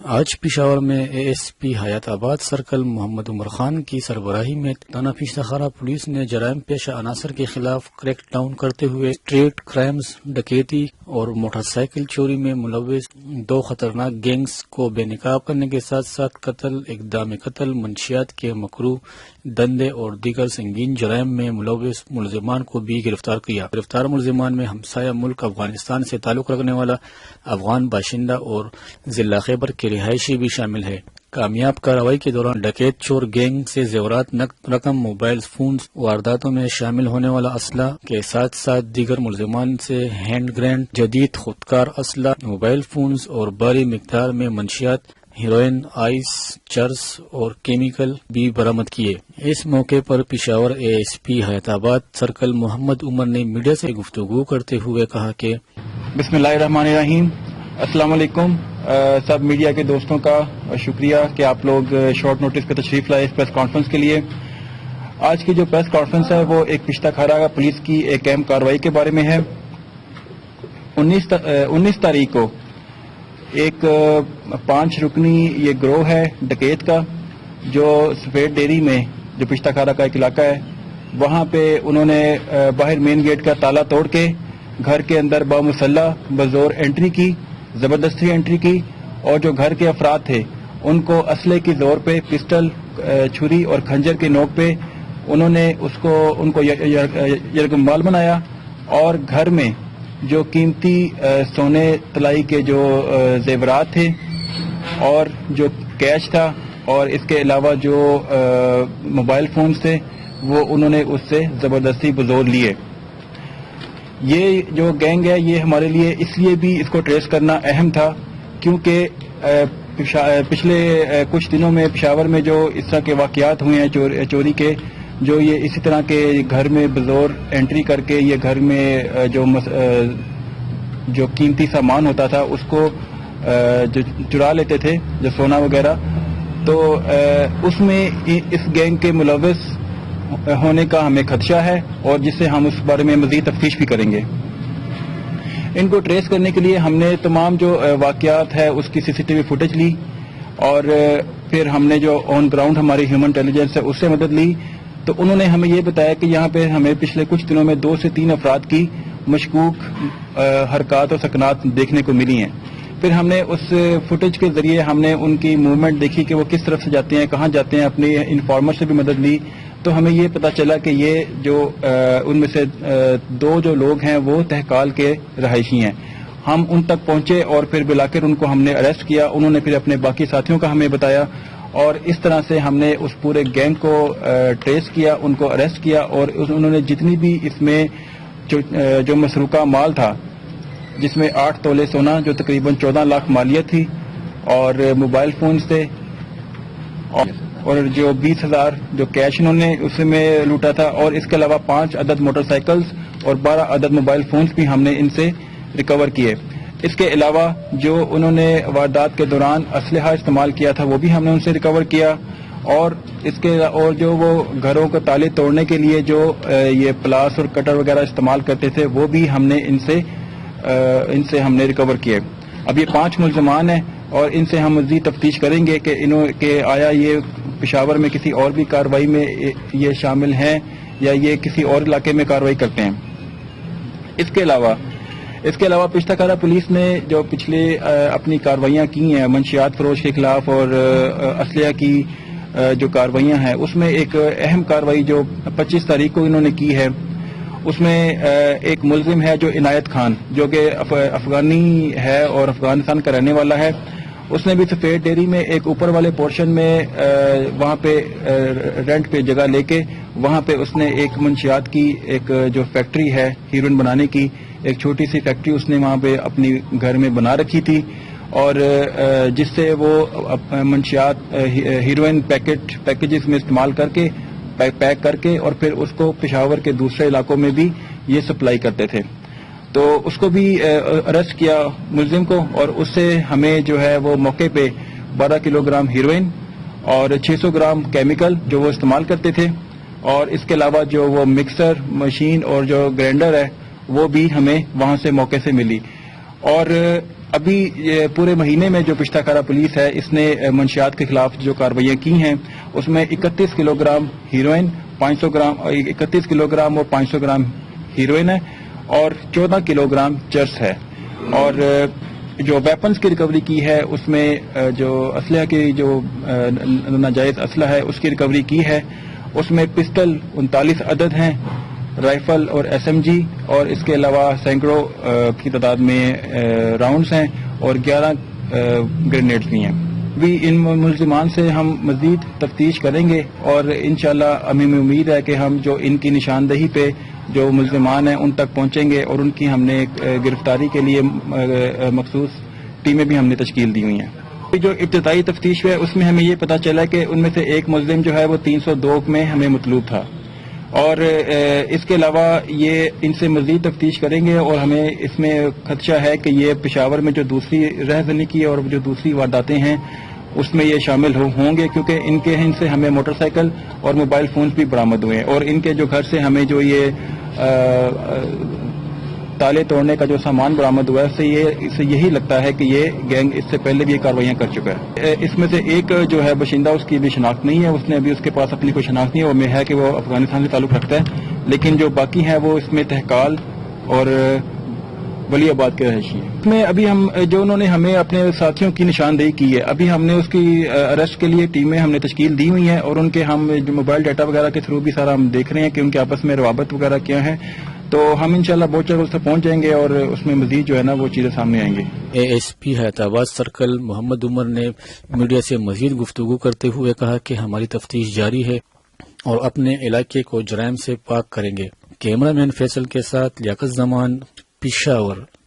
آج پشاور میں A S P حیات آباد سرکل محمد عمر خان کی سربراہی میں تھانہ پشتخارہ پولیس نے جرائم پیشہ عناصر کے خلاف کریک ڈاؤن کرتے ہوئے اسٹریٹ کرائمز، ڈکیتی اور موٹر سائیکل چوری میں ملوث 2 خطرناک گینگز کو بے نقاب کرنے کے ساتھ ساتھ قتل، اقدام قتل، منشیات کے مکروہ دندے اور دیگر سنگین جرائم میں ملوث ملزمان کو بھی گرفتار کیا۔ گرفتار ملزمان میں ہمسایہ ملک افغانستان سے تعلق رکھنے والا افغان باشندہ اور ضلع خیبر کے رہائشی بھی شامل ہے۔ کامیاب کارروائی کے دوران ڈکیت چور گینگ سے زیورات، نقد رقم، موبائل فونز، وارداتوں میں شامل ہونے والا اسلحہ کے ساتھ ساتھ دیگر ملزمان سے ہینڈ گرینڈ، جدید خودکار اسلحہ، موبائل فونز اور بھاری مقدار میں منشیات، ہیروئن، آئس، چرس اور کیمیکل بھی برآمد کیے۔ اس موقع پر پشاور اے ایس پی حیات آباد سرکل محمد عمر نے میڈیا سے گفتگو کرتے ہوئے کہا کہ بسم اللہ الرحمن الرحیم۔ السلام علیکم سب میڈیا کے دوستوں کا شکریہ کہ آپ لوگ شارٹ نوٹس پہ تشریف لائے اس پریس کانفرنس کے لیے۔ آج کی جو پریس کانفرنس ہے وہ ایک پشتخارہ پولیس کی ایک اہم کارروائی کے بارے میں ہے۔ 19 تاریخ کو ایک 5 رکنی یہ گروہ ہے ڈکیت کا، جو سفید ڈیری میں جو پشتخارہ کا ایک علاقہ ہے وہاں پہ انہوں نے باہر مین گیٹ کا تالا توڑ کے گھر کے اندر بامسلح بزور انٹری کی، زبردستی انٹری کی، اور جو گھر کے افراد تھے ان کو اسلحے کی زور پہ پسٹل، چھری اور خنجر کے نوک پہ انہوں نے ان کو یرغمال بنایا، اور گھر میں جو قیمتی سونے طلائی کے جو زیورات تھے اور جو کیش تھا اور اس کے علاوہ جو موبائل فونز تھے وہ انہوں نے اس سے زبردستی بزور لیے۔ یہ جو گینگ ہے یہ ہمارے لیے اس لیے بھی اس کو ٹریس کرنا اہم تھا کیونکہ پچھلے کچھ دنوں میں پشاور میں جو اس طرح کے واقعات ہوئے ہیں چوری کے، جو یہ اسی طرح کے گھر میں بزور انٹری کر کے یہ گھر میں جو قیمتی سامان ہوتا تھا اس کو جو چرا لیتے تھے، جو سونا وغیرہ، تو اس میں اس گینگ کے ملوث ہونے کا ہمیں خدشہ ہے، اور جس سے ہم اس بارے میں مزید تفتیش بھی کریں گے۔ ان کو ٹریس کرنے کے لیے ہم نے تمام جو واقعات ہے اس کی CCTV فوٹیج لی، اور پھر ہم نے جو آن گراؤنڈ ہماری ہیومن انٹیلیجنس ہے اس سے مدد لی، تو انہوں نے ہمیں یہ بتایا کہ یہاں پہ ہمیں پچھلے کچھ دنوں میں 2 سے 3 افراد کی مشکوک حرکات اور سکنات دیکھنے کو ملی ہیں۔ پھر ہم نے اس فوٹیج کے ذریعے ہم نے ان کی موومنٹ دیکھی کہ وہ کس طرف سے جاتے ہیں، کہاں جاتے ہیں، اپنے انفارمر سے بھی مدد لی، تو ہمیں یہ پتا چلا کہ یہ جو ان میں سے 2 جو لوگ ہیں وہ تہکال کے رہائشی ہیں۔ ہم ان تک پہنچے اور پھر بلا کر ان کو ہم نے اریسٹ کیا، انہوں نے پھر اپنے باقی ساتھیوں کا ہمیں بتایا، اور اس طرح سے ہم نے اس پورے گینگ کو ٹریس کیا، ان کو اریسٹ کیا، اور انہوں نے جتنی بھی اس میں جو مسروقہ مال تھا، جس میں 8 تولے سونا جو تقریباً 14 لاکھ مالیت تھی، اور موبائل فونز تھے، اور جو 20,000 جو کیش انہوں نے اس میں لوٹا تھا، اور اس کے علاوہ 5 عدد موٹر سائیکلز اور 12 عدد موبائل فونز بھی ہم نے ان سے ریکور کیے۔ اس کے علاوہ جو انہوں نے واردات کے دوران اسلحہ استعمال کیا تھا وہ بھی ہم نے ان سے ریکور کیا، اور جو وہ گھروں کو تالے توڑنے کے لیے جو یہ پلاس اور کٹر وغیرہ استعمال کرتے تھے وہ بھی ہم نے ان سے ہم نے ریکور کیے۔ اب یہ 5 ملزمان ہیں، اور ان سے ہم مزید تفتیش کریں گے کہ آیا یہ پشاور میں کسی اور بھی کارروائی میں یہ شامل ہیں یا یہ کسی اور علاقے میں کارروائی کرتے ہیں۔ اس کے علاوہ پشتخارہ پولیس نے جو پچھلے اپنی کارروائیاں کی ہیں منشیات فروش کے خلاف اور اسلحہ کی جو کارروائیاں ہیں، اس میں ایک اہم کارروائی جو 25 تاریخ کو انہوں نے کی ہے، اس میں ایک ملزم ہے جو عنایت خان، جو کہ افغانی ہے اور افغانستان کا رہنے والا ہے۔ اس نے بھی سفید ڈیری میں ایک اوپر والے پورشن میں وہاں پہ رینٹ پہ جگہ لے کے وہاں پہ اس نے ایک منشیات کی ایک جو فیکٹری ہے ہیروئن بنانے کی، ایک چھوٹی سی فیکٹری اس نے وہاں پہ اپنی گھر میں بنا رکھی تھی، اور جس سے وہ منشیات ہیروئن پیکیجز میں استعمال کر کے پیک کر کے اور پھر اس کو پشاور کے دوسرے علاقوں میں بھی یہ سپلائی کرتے تھے۔ تو اس کو بھی اریسٹ کیا ملزم کو، اور اس سے ہمیں جو ہے وہ موقع پہ 12 کلو گرام ہیروئن اور 600 گرام کیمیکل جو وہ استعمال کرتے تھے، اور اس کے علاوہ جو وہ مکسر مشین اور جو گرائنڈر ہے وہ بھی ہمیں وہاں سے موقع سے ملی۔ اور ابھی یہ پورے مہینے میں جو پشتہ کارا پولیس ہے اس نے منشیات کے خلاف جو کارروائیاں کی ہیں اس میں 31 kilo gram heroine 31 kilo gram اور 500 گرام ہیروئن ہے اور 14 کلو گرام چرس ہے. اور جو ویپنز کی ریکوری کی ہے اس میں جو اسلحہ کی جو ناجائز اسلحہ ہے اس کی ریکوری کی ہے. اس میں پسٹل 39 عدد ہیں, رائفل اور ایس ایم جی, اور اس کے علاوہ سینکڑوں کی تعداد میں راؤنڈز ہیں اور 11 گرینیڈز بھی ہیں. بھی ان ملزمان سے ہم مزید تفتیش کریں گے اور انشاءاللہ ہمیں امید ہے کہ ہم جو ان کی نشاندہی پہ جو ملزمان ہیں ان تک پہنچیں گے اور ان کی ہم نے گرفتاری کے لیے مخصوص ٹیمیں بھی ہم نے تشکیل دی ہوئی ہیں. جو ابتدائی تفتیش ہے اس میں ہمیں یہ پتہ چلا کہ ان میں سے ایک ملزم جو ہے وہ 302 میں ہمیں مطلوب تھا, اور اس کے علاوہ یہ ان سے مزید تفتیش کریں گے اور ہمیں اس میں خدشہ ہے کہ یہ پشاور میں جو دوسری رہزنی کی اور جو دوسری وارداتیں ہیں اس میں یہ شامل ہوں گے, کیونکہ ان سے ہمیں موٹر سائیکل اور موبائل فونز بھی برآمد ہوئے ہیں, اور ان کے جو گھر سے ہمیں جو یہ تالے توڑنے کا جو سامان برآمد ہوا ہے اس سے یہی لگتا ہے کہ یہ گینگ اس سے پہلے بھی یہ کارروائیاں کر چکا ہے. اس میں سے ایک جو ہے باشندہ اس کی بھی شناخت نہیں ہے, اس نے ابھی اس کے پاس اپنی کوئی شناخت نہیں ہے, اور میں ہے کہ وہ افغانستان سے تعلق رکھتا ہے, لیکن جو باقی ہیں وہ اس میں تہکال اور ولی آباد کے رہائشی ہیں. اس میں ابھی ہم جو انہوں نے ہمیں اپنے ساتھیوں کی نشاندہی کی ہے, ابھی ہم نے اس کی اریسٹ کے لیے ٹیمیں ہم نے تشکیل دی ہوئی ہیں, اور ان کے ہم جو موبائل ڈیٹا وغیرہ کے تھرو بھی سارا ہم دیکھ رہے ہیں کہ ان کے آپس میں روابط وغیرہ کیا ہیں, تو ہم انشاءاللہ بہت جلد اس تک پہنچ جائیں گے اور اس میں مزید جو ہے نا وہ چیزیں سامنے آئیں گی. اے ایس پی حیات آباد سرکل محمد عمر نے میڈیا سے مزید گفتگو کرتے ہوئے کہا کہ ہماری تفتیش جاری ہے اور اپنے علاقے کو جرائم سے پاک کریں گے. کیمرہ مین فیصل کے ساتھ لیاقت زمان, پشاور.